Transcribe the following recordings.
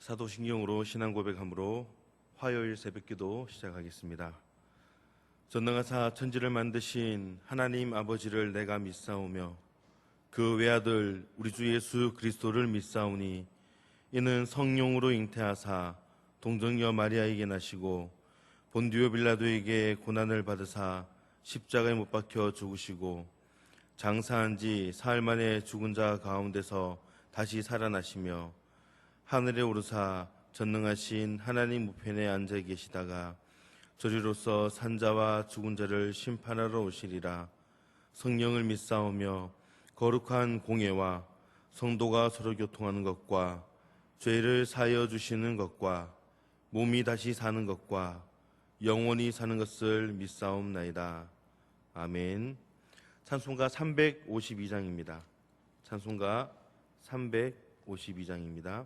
사도신경으로 신앙 고백함으로 화요일 새벽기도 시작하겠습니다. 전능하사 천지를 만드신 하나님 아버지를 내가 믿사오며 그 외아들 우리 주 예수 그리스도를 믿사오니 이는 성령으로 잉태하사 동정녀 마리아에게 나시고 본디오 빌라도에게 고난을 받으사 십자가에 못 박혀 죽으시고 장사한 지 사흘 만에 죽은 자 가운데서 다시 살아나시며 하늘에 오르사 전능하신 하나님 우편에 앉아 계시다가 저리로서 산자와 죽은 자를 심판하러 오시리라. 성령을 믿사오며 거룩한 공예와 성도가 서로 교통하는 것과 죄를 사하여 주시는 것과 몸이 다시 사는 것과 영원히 사는 것을 믿사옵나이다. 아멘. 찬송가 352장입니다. 찬송가 352장입니다.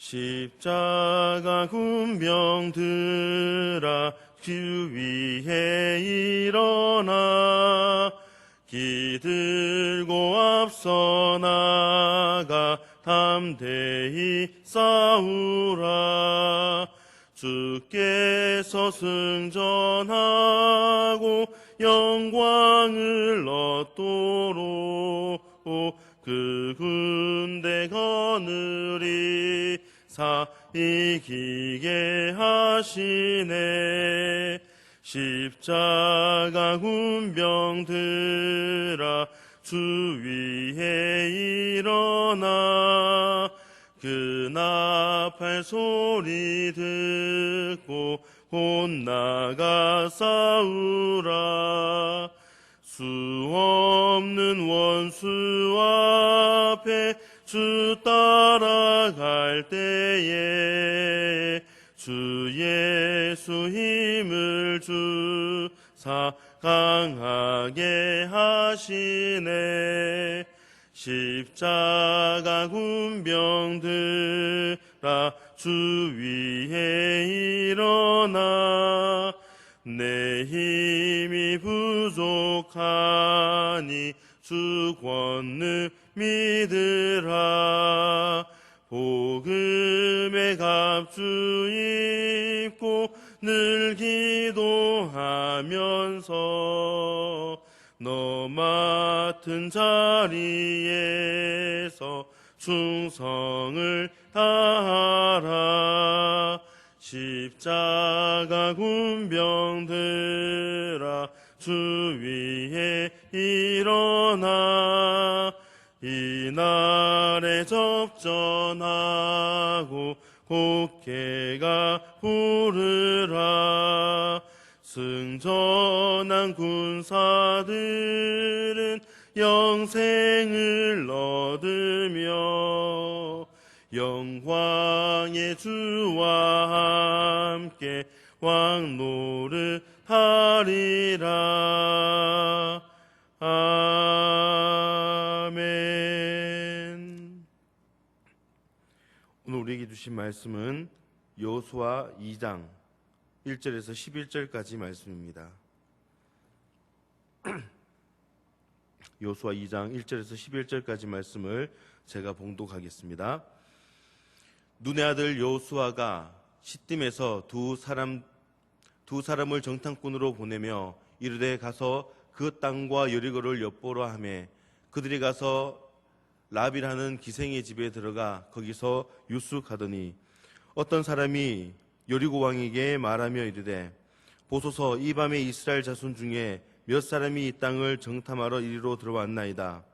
십자가 군병들아 주 위에 일어나 기들고 앞서 나가 담대히 싸우라. 주께서 승전하고 영광을 얻도록 그 군대 거느리 이기게 하시네. 십자가 군병들아 주 위에 일어나 그 나팔 소리 듣고 곧 나가 싸우라. 수 없는 원수 앞에 주 따라갈 때에 주 예수 힘을 주사 강하게 하시네. 십자가 군병들아 주 위에 일어나 내 힘이 부족하니 주 권능 믿으라. 복음의 갑주 입고 늘 기도하면서 너 맡은 자리에서 충성을 다하라. 십자가 군병들아 주 위에 일어나 이날에 접전하고 곡해가 부르라. 승전한 군사들은 영생을 얻으며 영광의 주와 함께 왕노릇하리라. 아멘. 오늘 우리에게 주신 말씀은 여호수아 2장 1절에서 11절까지 말씀입니다. 여호수아 2장 1절에서 11절까지 말씀을 제가 봉독하겠습니다. 눈의 아들 여호수아가 시딤에서 두 사람을 정탐꾼으로 보내며 이르되 가서 그 땅과 여리고를 엿보라 하매 그들이 가서 라비라는 기생의 집에 들어가 거기서 유숙하더니 어떤 사람이 여리고 왕에게 말하며 이르되 보소서 이 밤에 이스라엘 자손 중에 몇 사람이 이 땅을 정탐하러 이리로 들어왔나이다.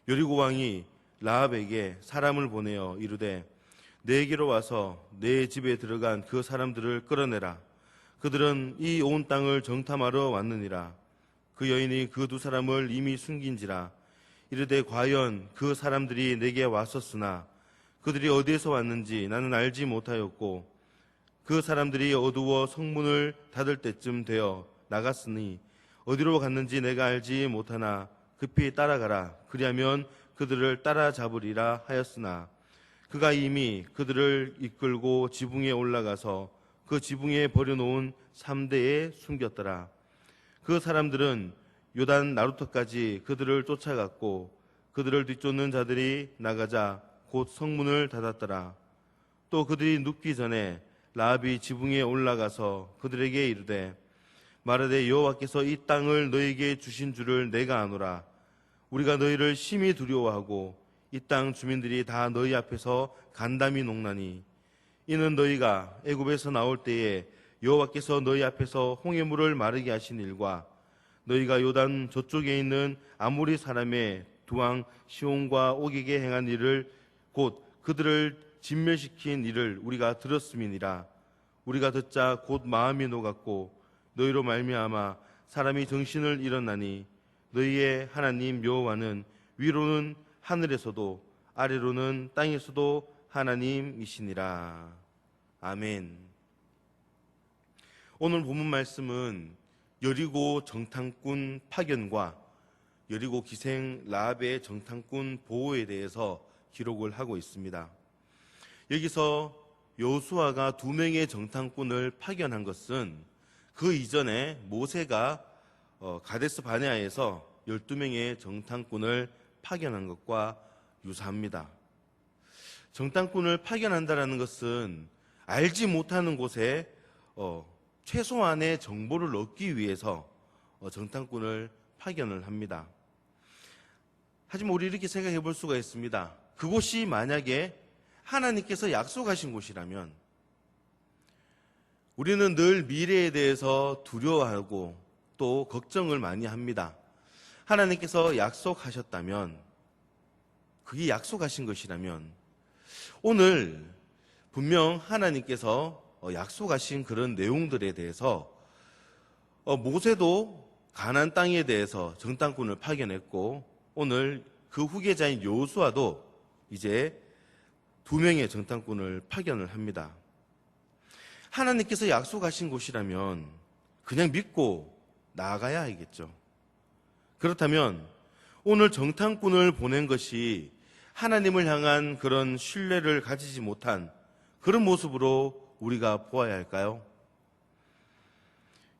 여리고 왕이 라합에게 사람을 보내어 이르되 내게로 와서 내 집에 들어간 그 사람들을 끌어내라. 그들은 이 온 땅을 정탐하러 왔느니라. 그 여인이 그 두 사람을 이미 숨긴지라. 이르되 과연 그 사람들이 내게 왔었으나 그들이 어디에서 왔는지 나는 알지 못하였고 그 사람들이 어두워 성문을 닫을 때쯤 되어 나갔으니 어디로 갔는지 내가 알지 못하나 급히 따라가라. 그리하면 그들을 따라잡으리라 하였으나 그가 이미 그들을 이끌고 지붕에 올라가서 그 지붕에 버려놓은 3대에 숨겼더라. 그 사람들은 요단 나루터까지 그들을 쫓아갔고 그들을 뒤쫓는 자들이 나가자 곧 성문을 닫았더라. 또 그들이 눕기 전에 라합이 지붕에 올라가서 그들에게 이르되 말하되 여호와께서 이 땅을 너희에게 주신 줄을 내가 아노라. 우리가 너희를 심히 두려워하고 이 땅 주민들이 다 너희 앞에서 간담이 녹나니 이는 너희가 애굽에서 나올 때에 여호와께서 너희 앞에서 홍해물을 마르게 하신 일과 너희가 요단 저쪽에 있는 아모리 사람의 두 왕 시온과 옥에게 행한 일을 곧 그들을 진멸시킨 일을 우리가 들었음이니라. 우리가 듣자 곧 마음이 녹았고 너희로 말미암아 사람이 정신을 잃었나니 너희의 하나님 여호와는 위로는 하늘에서도 아래로는 땅에서도 하나님이시니라. 아멘. 오늘 본문 말씀은 여리고 정탐꾼 파견과 여리고 기생 라합의 정탐꾼 보호에 대해서 기록을 하고 있습니다. 여기서 여호수아가 2명의 정탐꾼을 파견한 것은 그 이전에 모세가 가데스 바네아에서 12명의 정탐꾼을 파견한 것과 유사합니다. 정탐꾼을 파견한다는 것은 알지 못하는 곳에 최소한의 정보를 얻기 위해서 정탐꾼을 파견을 합니다. 하지만 우리 이렇게 생각해 볼 수가 있습니다. 그곳이 만약에 하나님께서 약속하신 곳이라면 우리는 늘 미래에 대해서 두려워하고 또 걱정을 많이 합니다. 하나님께서 약속하셨다면, 그게 약속하신 것이라면 오늘 분명 하나님께서 약속하신 그런 내용들에 대해서 모세도 가나안 땅에 대해서 정탐꾼을 파견했고 오늘 그 후계자인 여호수아도 이제 2명의 정탐꾼을 파견을 합니다. 하나님께서 약속하신 곳이라면 그냥 믿고 나아가야 하겠죠. 그렇다면 오늘 정탐꾼을 보낸 것이 하나님을 향한 그런 신뢰를 가지지 못한 그런 모습으로 우리가 보아야 할까요?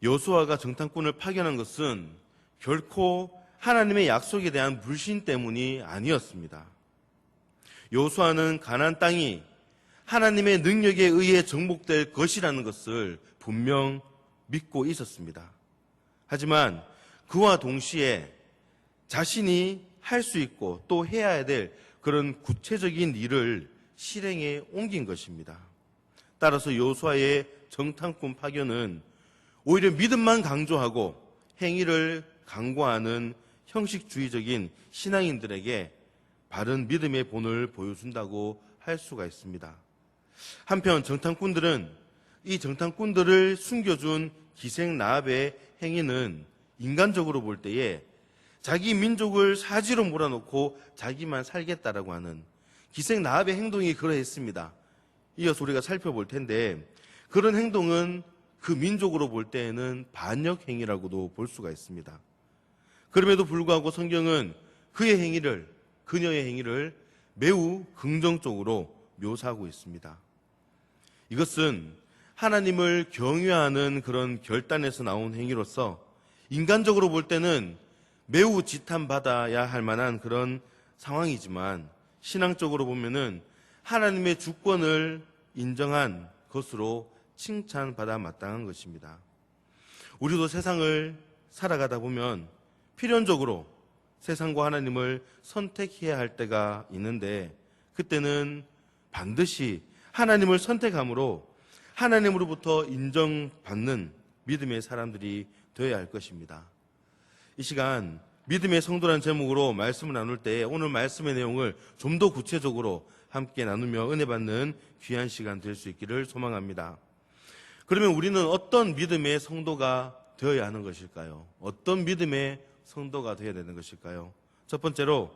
여호수아가 정탐꾼을 파견한 것은 결코 하나님의 약속에 대한 불신 때문이 아니었습니다. 여호수아는 가나안 땅이 하나님의 능력에 의해 정복될 것이라는 것을 분명 믿고 있었습니다. 하지만 그와 동시에 자신이 할 수 있고 또 해야 될 그런 구체적인 일을 실행에 옮긴 것입니다. 따라서 여호수아의 정탐꾼 파견은 오히려 믿음만 강조하고 행위를 강구하는 형식주의적인 신앙인들에게 바른 믿음의 본을 보여준다고 할 수가 있습니다. 한편 정탐꾼들은 이 정탐꾼들을 숨겨준 기생 라합의 행위는 인간적으로 볼 때에 자기 민족을 사지로 몰아놓고 자기만 살겠다라고 하는 기생 라합의 행동이 그러했습니다. 이어서 우리가 살펴볼 텐데 그런 행동은 그 민족으로 볼 때에는 반역 행위라고도 볼 수가 있습니다. 그럼에도 불구하고 성경은 그녀의 행위를 매우 긍정적으로 묘사하고 있습니다. 이것은 하나님을 경외하는 그런 결단에서 나온 행위로서 인간적으로 볼 때는 매우 지탄받아야 할 만한 그런 상황이지만 신앙적으로 보면은 하나님의 주권을 인정한 것으로 칭찬받아 마땅한 것입니다. 우리도 세상을 살아가다 보면 필연적으로 세상과 하나님을 선택해야 할 때가 있는데 그때는 반드시 하나님을 선택함으로 하나님으로부터 인정받는 믿음의 사람들이 되어야 할 것입니다. 이 시간 믿음의 성도라는 제목으로 말씀을 나눌 때 오늘 말씀의 내용을 좀 더 구체적으로 함께 나누며 은혜 받는 귀한 시간 될 수 있기를 소망합니다. 그러면 우리는 어떤 믿음의 성도가 되어야 하는 것일까요? 어떤 믿음의 성도가 되어야 되는 것일까요? 첫 번째로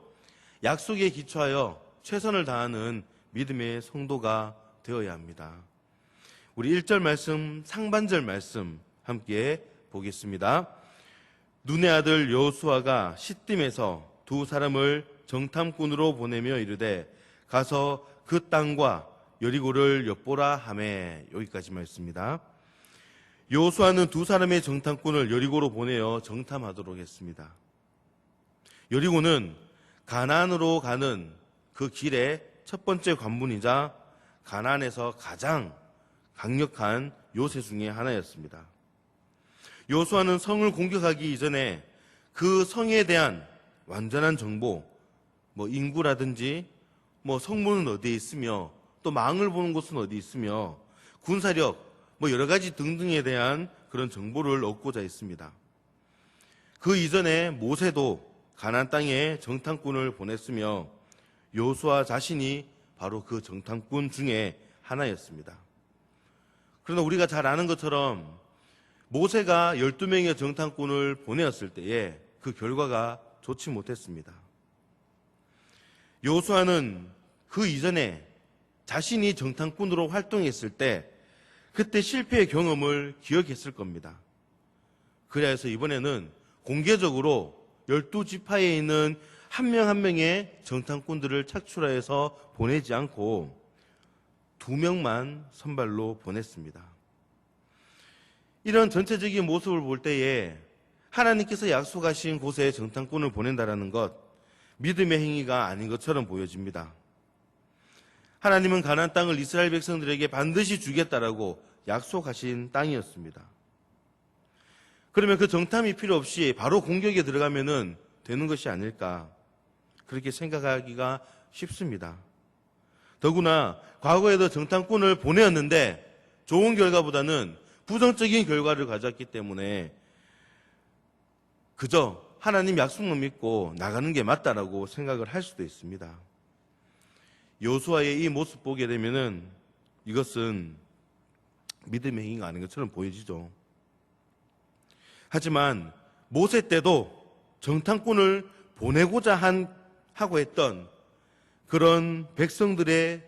약속에 기초하여 최선을 다하는 믿음의 성도가 되어야 합니다. 우리 1절 말씀, 상반절 말씀 함께 보겠습니다. 눈의 아들 여호수아가 시딤에서 2 사람을 정탐꾼으로 보내며 이르되 가서 그 땅과 여리고를 엿보라 하매. 여기까지 말씀입니다. 여호수아는 두 사람의 정탐꾼을 여리고로 보내어 정탐하도록 했습니다. 여리고는 가나안으로 가는 그 길의 첫 번째 관문이자 가나안에서 가장 강력한 요새 중에 하나였습니다. 여호수아는 성을 공격하기 이전에 그 성에 대한 완전한 정보, 인구라든지 성문은 어디에 있으며 또 망을 보는 곳은 어디 있으며 군사력 여러 가지 등등에 대한 그런 정보를 얻고자 했습니다. 그 이전에 모세도 가나안 땅에 정탐꾼을 보냈으며 여호수아 자신이 바로 그 정탐꾼 중에 하나였습니다. 그러나 우리가 잘 아는 것처럼 모세가 12명의 정탐꾼을 보내었을 때에 그 결과가 좋지 못했습니다. 여호수아는 그 이전에 자신이 정탐꾼으로 활동했을 때 그때 실패의 경험을 기억했을 겁니다. 그래서 이번에는 공개적으로 12지파에 있는 한 명 한 명의 정탐꾼들을 착출하여서 보내지 않고 2명만 선발로 보냈습니다. 이런 전체적인 모습을 볼 때에 하나님께서 약속하신 곳에 정탐꾼을 보낸다는 것, 믿음의 행위가 아닌 것처럼 보여집니다. 하나님은 가나안 땅을 이스라엘 백성들에게 반드시 주겠다라고 약속하신 땅이었습니다. 그러면 그 정탐이 필요 없이 바로 공격에 들어가면 되는 것이 아닐까, 그렇게 생각하기가 쉽습니다. 더구나 과거에도 정탐꾼을 보내었는데 좋은 결과보다는 부정적인 결과를 가져왔기 때문에 그저 하나님 약속만 믿고 나가는 게 맞다라고 생각을 할 수도 있습니다. 여호수아의 이 모습 보게 되면은 이것은 믿음의 행위가 아닌 것처럼 보여지죠. 하지만 모세 때도 정탐꾼을 보내고자 하고 했던 그런 백성들의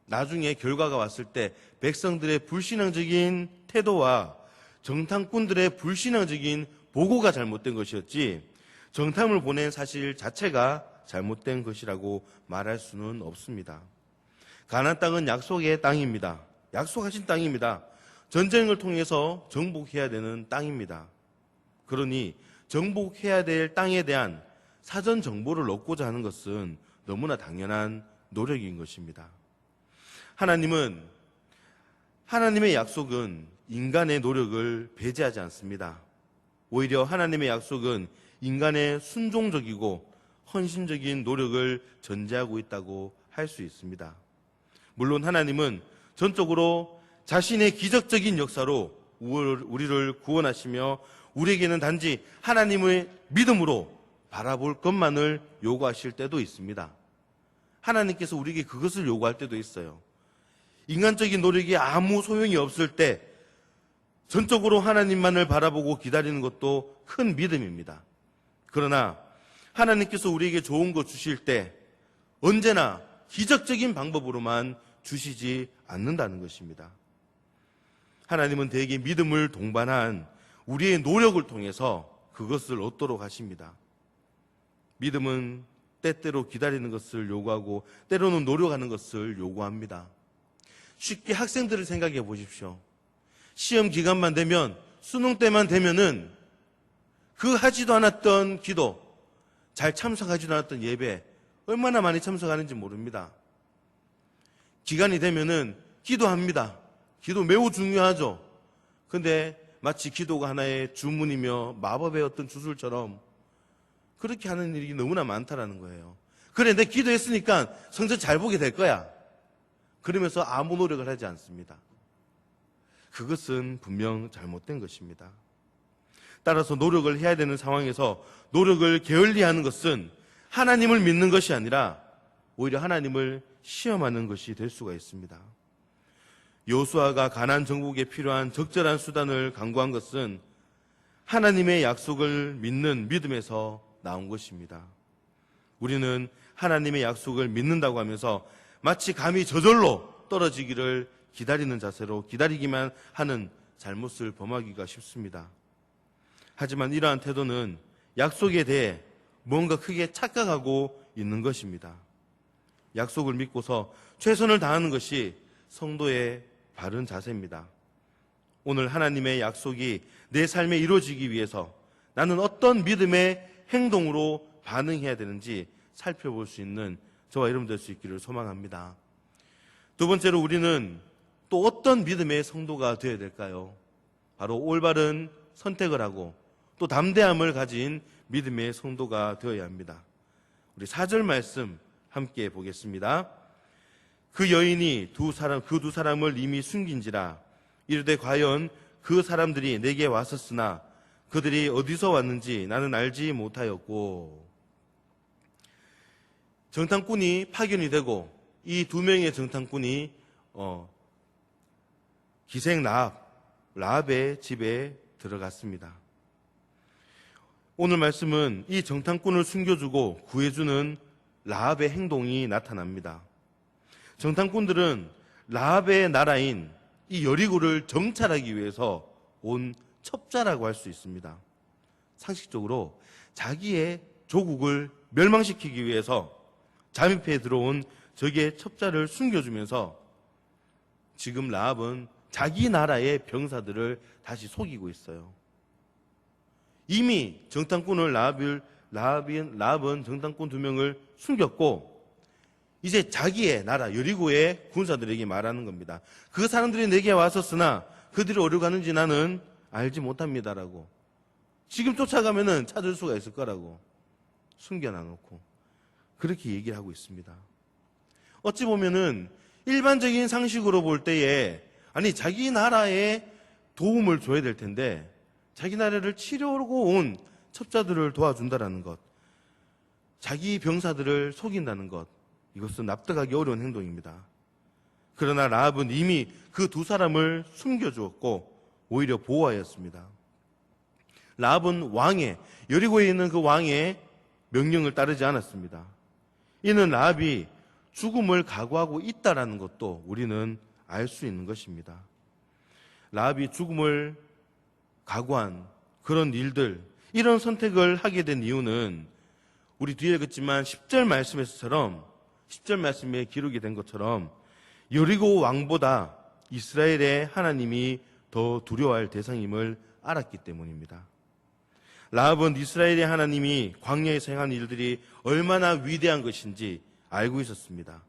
나중에 결과가 왔을 때 백성들의 불신앙적인 태도와 정탐꾼들의 불신앙적인 보고가 잘못된 것이었지 정탐을 보낸 사실 자체가 잘못된 것이라고 말할 수는 없습니다. 가나안 땅은 약속의 땅입니다. 약속하신 땅입니다. 전쟁을 통해서 정복해야 되는 땅입니다. 그러니 정복해야 될 땅에 대한 사전 정보를 얻고자 하는 것은 너무나 당연한 노력인 것입니다. 하나님의 약속은 인간의 노력을 배제하지 않습니다. 오히려 하나님의 약속은 인간의 순종적이고 헌신적인 노력을 전제하고 있다고 할 수 있습니다. 물론 하나님은 전적으로 자신의 기적적인 역사로 우리를 구원하시며 우리에게는 단지 하나님의 믿음으로 바라볼 것만을 요구하실 때도 있습니다. 하나님께서 우리에게 그것을 요구할 때도 있어요. 인간적인 노력이 아무 소용이 없을 때 전적으로 하나님만을 바라보고 기다리는 것도 큰 믿음입니다. 그러나 하나님께서 우리에게 좋은 것 주실 때 언제나 기적적인 방법으로만 주시지 않는다는 것입니다. 하나님은 대개 믿음을 동반한 우리의 노력을 통해서 그것을 얻도록 하십니다. 믿음은 때때로 기다리는 것을 요구하고 때로는 노력하는 것을 요구합니다. 쉽게 학생들을 생각해 보십시오. 시험 기간만 되면, 수능 때만 되면은 그 하지도 않았던 기도, 잘 참석하지도 않았던 예배 얼마나 많이 참석하는지 모릅니다. 기간이 되면은 기도합니다. 기도 매우 중요하죠. 근데 마치 기도가 하나의 주문이며 마법의 어떤 주술처럼 그렇게 하는 일이 너무나 많다라는 거예요. 그래, 내 기도했으니까 성적 잘 보게 될 거야. 그러면서 아무 노력을 하지 않습니다. 그것은 분명 잘못된 것입니다. 따라서 노력을 해야 되는 상황에서 노력을 게을리하는 것은 하나님을 믿는 것이 아니라 오히려 하나님을 시험하는 것이 될 수가 있습니다. 여호수아가 가나안 정복에 필요한 적절한 수단을 강구한 것은 하나님의 약속을 믿는 믿음에서 나온 것입니다. 우리는 하나님의 약속을 믿는다고 하면서 마치 감이 저절로 떨어지기를 기다리는 자세로 기다리기만 하는 잘못을 범하기가 쉽습니다. 하지만 이러한 태도는 약속에 대해 뭔가 크게 착각하고 있는 것입니다. 약속을 믿고서 최선을 다하는 것이 성도의 바른 자세입니다. 오늘 하나님의 약속이 내 삶에 이루어지기 위해서 나는 어떤 믿음의 행동으로 반응해야 되는지 살펴볼 수 있는 저와 여러분 될 수 있기를 소망합니다. 두 번째로 우리는 또 어떤 믿음의 성도가 되어야 될까요? 바로 올바른 선택을 하고 또 담대함을 가진 믿음의 성도가 되어야 합니다. 우리 4절 말씀 함께 보겠습니다. 그 여인이 두 사람을 이미 숨긴지라 이르되 과연 그 사람들이 내게 왔었으나 그들이 어디서 왔는지 나는 알지 못하였고, 정탐꾼이 파견이 되고 이 두 명의 정탐꾼이 기생 라합의 집에 들어갔습니다. 오늘 말씀은 이 정탐꾼을 숨겨주고 구해주는 라합의 행동이 나타납니다. 정탐꾼들은 라합의 나라인 이 여리고를 정찰하기 위해서 온 첩자라고 할 수 있습니다. 상식적으로 자기의 조국을 멸망시키기 위해서 잠입해 들어온 적의 첩자를 숨겨주면서 지금 라합은 자기 나라의 병사들을 다시 속이고 있어요. 이미 정탐꾼을 라합은 정탐꾼 2명을 숨겼고 이제 자기의 나라 여리고의 군사들에게 말하는 겁니다. 그 사람들이 내게 왔었으나 그들이 어디로 가는지 나는 알지 못합니다라고. 지금 쫓아가면은 찾을 수가 있을 거라고 숨겨놔놓고 그렇게 얘기를 하고 있습니다. 어찌 보면은 일반적인 상식으로 볼 때에 아니 자기 나라에 도움을 줘야 될 텐데 자기 나라를 치려고 온 첩자들을 도와준다라는 것, 자기 병사들을 속인다는 것, 이것은 납득하기 어려운 행동입니다. 그러나 라합은 이미 그 두 사람을 숨겨주었고 오히려 보호하였습니다. 라합은 여리고에 있는 그 왕의 명령을 따르지 않았습니다. 이는 라합이 죽음을 각오하고 있다라는 것도 우리는 알 수 있는 것입니다. 라합이 죽음을 각오한 그런 일들, 이런 선택을 하게 된 이유는 우리 뒤에 읽었지만 10절 말씀에 기록이 된 것처럼 여리고 왕보다 이스라엘의 하나님이 더 두려워할 대상임을 알았기 때문입니다. 라합은 이스라엘의 하나님이 광야에서 행한 일들이 얼마나 위대한 것인지 알고 있었습니다.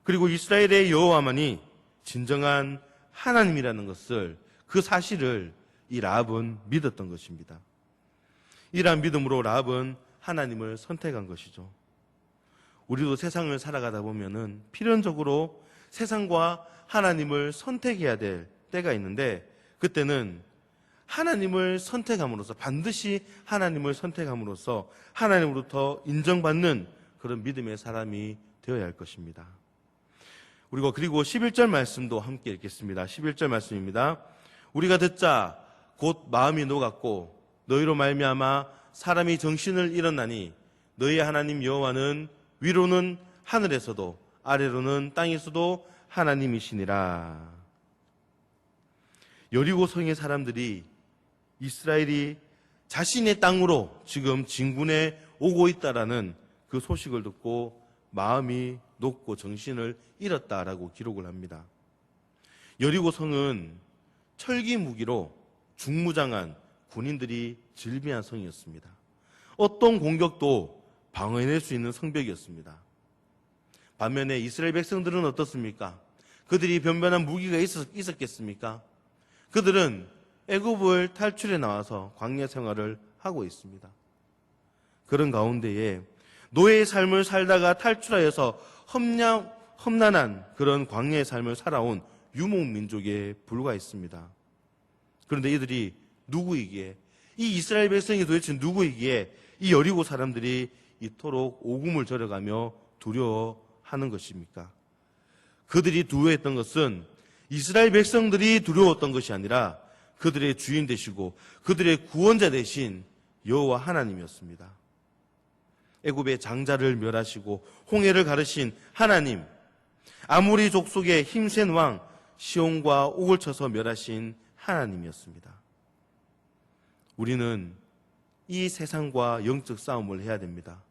그리고 이스라엘의 여호와만이 진정한 하나님이라는 것을, 그 사실을 이 라합은 믿었던 것입니다. 이러한 믿음으로 라합은 하나님을 선택한 것이죠. 우리도 세상을 살아가다 보면은 필연적으로 세상과 하나님을 선택해야 될 때가 있는데, 그때는 하나님을 선택함으로써, 반드시 하나님을 선택함으로써 하나님으로부터 인정받는 그런 믿음의 사람이 되어야 할 것입니다. 그리고 11절 말씀도 함께 읽겠습니다. 11절 말씀입니다. 우리가 듣자 곧 마음이 녹았고 너희로 말미암아 사람이 정신을 잃었나니 너희의 하나님 여호와는 위로는 하늘에서도 아래로는 땅에서도 하나님이시니라. 여리고 성의 사람들이 이스라엘이 자신의 땅으로 지금 진군해 오고 있다라는 그 소식을 듣고 마음이 녹고 정신을 잃었다라고 기록을 합니다. 여리고 성은 철기 무기로 중무장한 군인들이 즐비한 성이었습니다. 어떤 공격도 방어해낼 수 있는 성벽이었습니다. 반면에 이스라엘 백성들은 어떻습니까? 그들이 변변한 무기가 있었겠습니까? 그들은 애굽을 탈출해 나와서 광야 생활을 하고 있습니다. 그런 가운데에 노예의 삶을 살다가 탈출하여서 험난한 그런 광야의 삶을 살아온 유목민족에 불과했습니다. 그런데 이들이 누구이기에, 이 이스라엘 백성이 도대체 누구이기에 이 여리고 사람들이 이토록 오금을 저려가며 두려워하는 것입니까? 그들이 두려워했던 것은 이스라엘 백성들이 두려웠던 것이 아니라 그들의 주인 되시고 그들의 구원자 되신 여호와 하나님이었습니다. 애굽의 장자를 멸하시고 홍해를 가르신 하나님, 아모리 족속의 힘센 왕 시온과 옥을 쳐서 멸하신 하나님이었습니다. 우리는 이 세상과 영적 싸움을 해야 됩니다.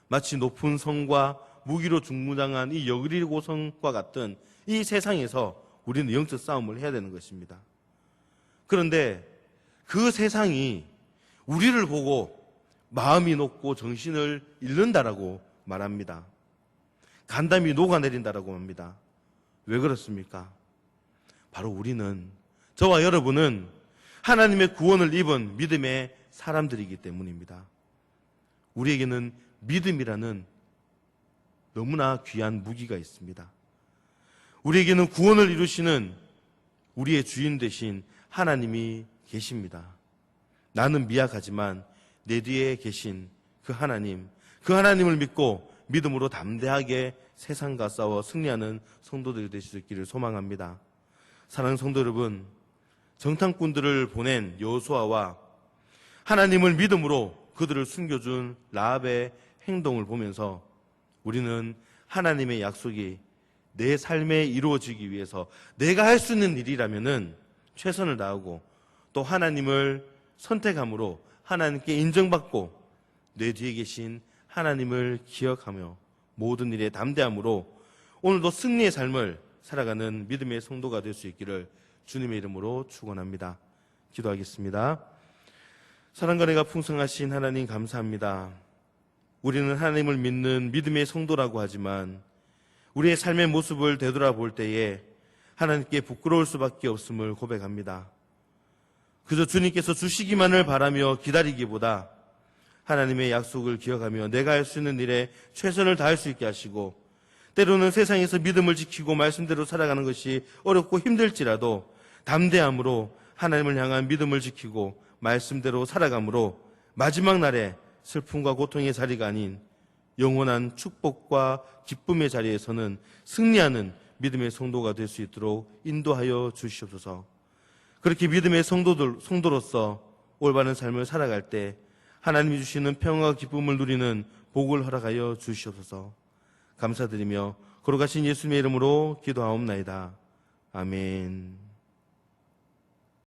마치 높은 성과 무기로 중무장한 이 여리고 성과 같은 이 세상에서 우리는 영적 싸움을 해야 되는 것입니다. 그런데 그 세상이 우리를 보고 마음이 녹고 정신을 잃는다라고 말합니다. 간담이 녹아내린다라고 합니다. 왜 그렇습니까? 바로 우리는, 저와 여러분은 하나님의 구원을 입은 믿음의 사람들이기 때문입니다. 우리에게는 믿음이라는 너무나 귀한 무기가 있습니다. 우리에게는 구원을 이루시는 우리의 주인 되신 하나님이 계십니다. 나는 미약하지만 내 뒤에 계신 그 하나님을 믿고 믿음으로 담대하게 세상과 싸워 승리하는 성도들이 되실 수 있기를 소망합니다. 사랑하는 성도 여러분, 정탐꾼들을 보낸 여호수아와 하나님을 믿음으로 그들을 숨겨준 라합의 행동을 보면서 우리는 하나님의 약속이 내 삶에 이루어지기 위해서 내가 할 수 있는 일이라면은 최선을 다하고 또 하나님을 선택함으로 하나님께 인정받고 내 뒤에 계신 하나님을 기억하며 모든 일에 담대함으로 오늘도 승리의 삶을 살아가는 믿음의 성도가 될 수 있기를 주님의 이름으로 축원합니다. 기도하겠습니다. 사랑과 은혜가 풍성하신 하나님 감사합니다. 우리는 하나님을 믿는 믿음의 성도라고 하지만 우리의 삶의 모습을 되돌아볼 때에 하나님께 부끄러울 수밖에 없음을 고백합니다. 그저 주님께서 주시기만을 바라며 기다리기보다 하나님의 약속을 기억하며 내가 할 수 있는 일에 최선을 다할 수 있게 하시고, 때로는 세상에서 믿음을 지키고 말씀대로 살아가는 것이 어렵고 힘들지라도 담대함으로 하나님을 향한 믿음을 지키고 말씀대로 살아감으로 마지막 날에 슬픔과 고통의 자리가 아닌 영원한 축복과 기쁨의 자리에서는 승리하는 믿음의 성도가 될 수 있도록 인도하여 주시옵소서. 그렇게 믿음의 성도로서 올바른 삶을 살아갈 때 하나님이 주시는 평화와 기쁨을 누리는 복을 허락하여 주시옵소서. 감사드리며 거룩하신 예수님의 이름으로 기도하옵나이다. 아멘.